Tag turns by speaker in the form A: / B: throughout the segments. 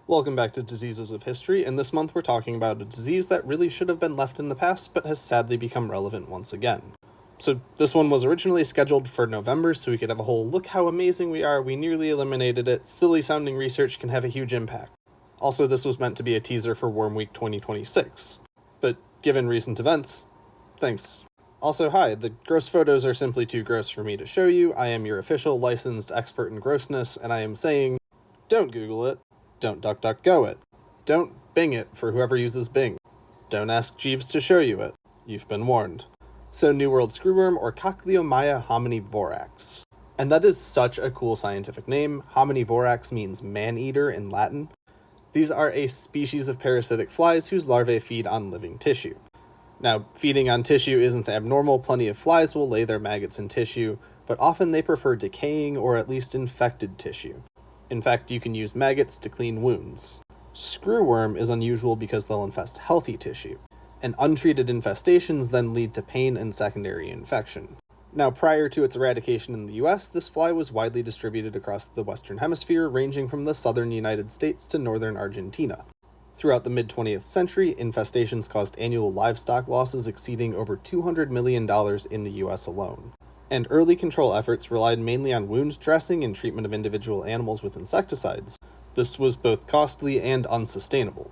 A: Welcome back to Diseases of History, and this month we're talking about a disease that really should have been left in the past but has sadly become relevant once again. So this one was originally scheduled for November so we could have a whole look how amazing we are, we nearly eliminated it, silly sounding research can have a huge impact. Also, this was meant to be a teaser for Worm Week 2026. But given recent events, thanks. Also, hi, the gross photos are simply too gross for me to show you. I am your official licensed expert in grossness, and I am saying, don't Google it. Don't DuckDuckGo it. Don't Bing it for whoever uses Bing. Don't ask Jeeves to show you it. You've been warned. So New World Screwworm, or Cochleomya hominivorax. And that is such a cool scientific name. Hominivorax means man-eater in Latin. These are a species of parasitic flies whose larvae feed on living tissue. Now, feeding on tissue isn't abnormal. Plenty of flies will lay their maggots in tissue, but often they prefer decaying or at least infected tissue. In fact, you can use maggots to clean wounds. Screwworm is unusual because they'll infest healthy tissue, and untreated infestations then lead to pain and secondary infection. Now, prior to its eradication in the US, this fly was widely distributed across the Western Hemisphere, ranging from the southern United States to northern Argentina. Throughout the mid-20th century, infestations caused annual livestock losses exceeding over $200 million in the US alone. And early control efforts relied mainly on wound dressing and treatment of individual animals with insecticides. This was both costly and unsustainable.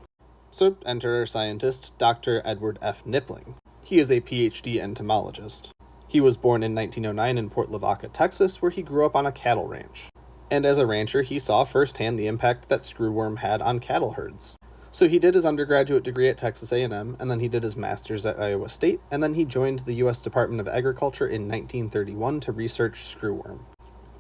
A: So enter our scientist, Dr. Edward F. Nippling. He is a PhD entomologist. He was born in 1909 in Port Lavaca, Texas, where he grew up on a cattle ranch. And as a rancher, he saw firsthand the impact that screwworm had on cattle herds. So he did his undergraduate degree at Texas A&M, and then he did his master's at Iowa State, and then he joined the U.S. Department of Agriculture in 1931 to research screwworm.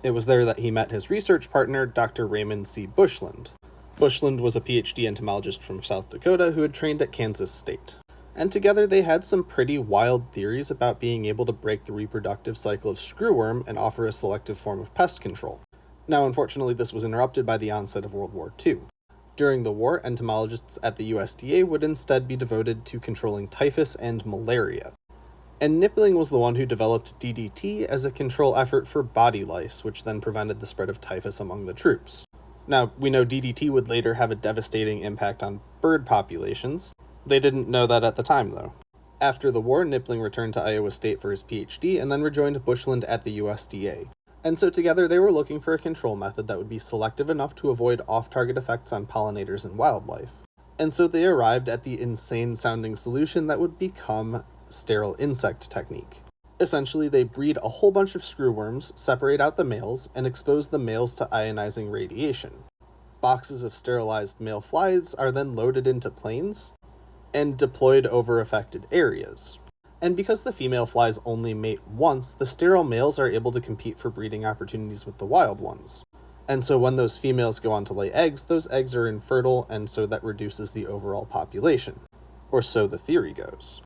A: It was there that he met his research partner, Dr. Raymond C. Bushland. Bushland was a PhD entomologist from South Dakota who had trained at Kansas State. And together they had some pretty wild theories about being able to break the reproductive cycle of screwworm and offer a selective form of pest control. Now, unfortunately, this was interrupted by the onset of World War II. During the war, entomologists at the USDA would instead be devoted to controlling typhus and malaria. And Nippling was the one who developed DDT as a control effort for body lice, which then prevented the spread of typhus among the troops. Now, we know DDT would later have a devastating impact on bird populations. They didn't know that at the time, though. After the war, Nippling returned to Iowa State for his PhD and then rejoined Bushland at the USDA. And so together they were looking for a control method that would be selective enough to avoid off-target effects on pollinators and wildlife. And so they arrived at the insane-sounding solution that would become sterile insect technique. Essentially, they breed a whole bunch of screwworms, separate out the males, and expose the males to ionizing radiation. Boxes of sterilized male flies are then loaded into planes and deployed over affected areas. And because the female flies only mate once, the sterile males are able to compete for breeding opportunities with the wild ones. And so when those females go on to lay eggs, those eggs are infertile, and so that reduces the overall population. Or so the theory goes.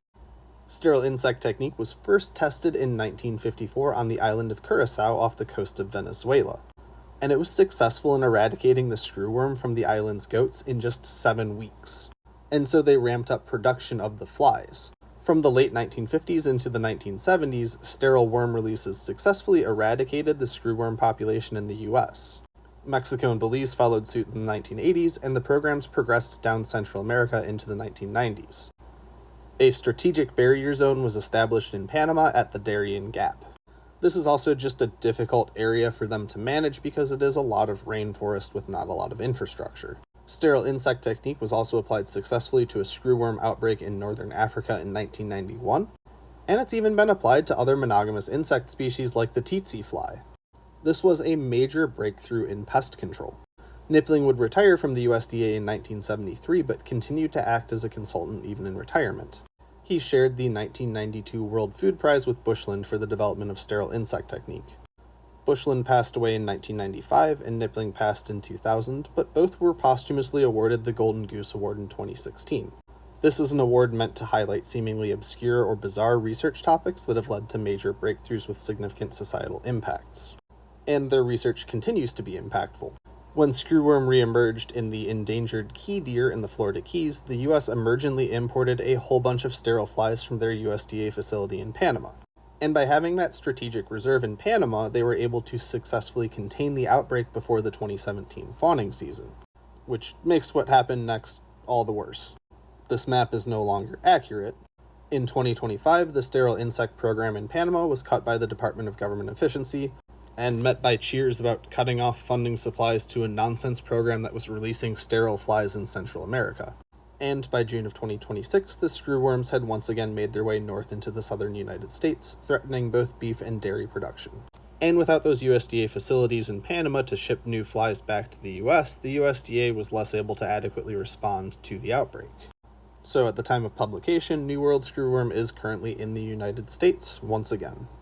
A: Sterile insect technique was first tested in 1954 on the island of Curacao off the coast of Venezuela. And it was successful in eradicating the screwworm from the island's goats in just 7 weeks. And so they ramped up production of the flies. From the late 1950s into the 1970s, sterile worm releases successfully eradicated the screwworm population in the US. Mexico and Belize followed suit in the 1980s, and the programs progressed down Central America into the 1990s. A strategic barrier zone was established in Panama at the Darien Gap. This is also just a difficult area for them to manage because it is a lot of rainforest with not a lot of infrastructure. Sterile insect technique was also applied successfully to a screwworm outbreak in northern Africa in 1991, and it's even been applied to other monogamous insect species like the tsetse fly. This was a major breakthrough in pest control. Nippling would retire from the USDA in 1973, but continued to act as a consultant even in retirement. He shared the 1992 World Food Prize with Bushland for the development of sterile insect technique. Bushland passed away in 1995, and Nippling passed in 2000, but both were posthumously awarded the Golden Goose Award in 2016. This is an award meant to highlight seemingly obscure or bizarre research topics that have led to major breakthroughs with significant societal impacts. And their research continues to be impactful. When screwworm reemerged in the endangered key deer in the Florida Keys, the U.S. emergently imported a whole bunch of sterile flies from their USDA facility in Panama. And by having that strategic reserve in Panama, they were able to successfully contain the outbreak before the 2017 fawning season. which makes what happened next all the worse. This map is no longer accurate. In 2025, the sterile insect program in Panama was cut by the Department of Government Efficiency, and met by cheers about cutting off funding supplies to a nonsense program that was releasing sterile flies in Central America. And by June of 2026, the screwworms had once again made their way north into the southern United States, threatening both beef and dairy production. And without those USDA facilities in Panama to ship new flies back to the US, the USDA was less able to adequately respond to the outbreak. So at the time of publication, New World screwworm is currently in the United States once again.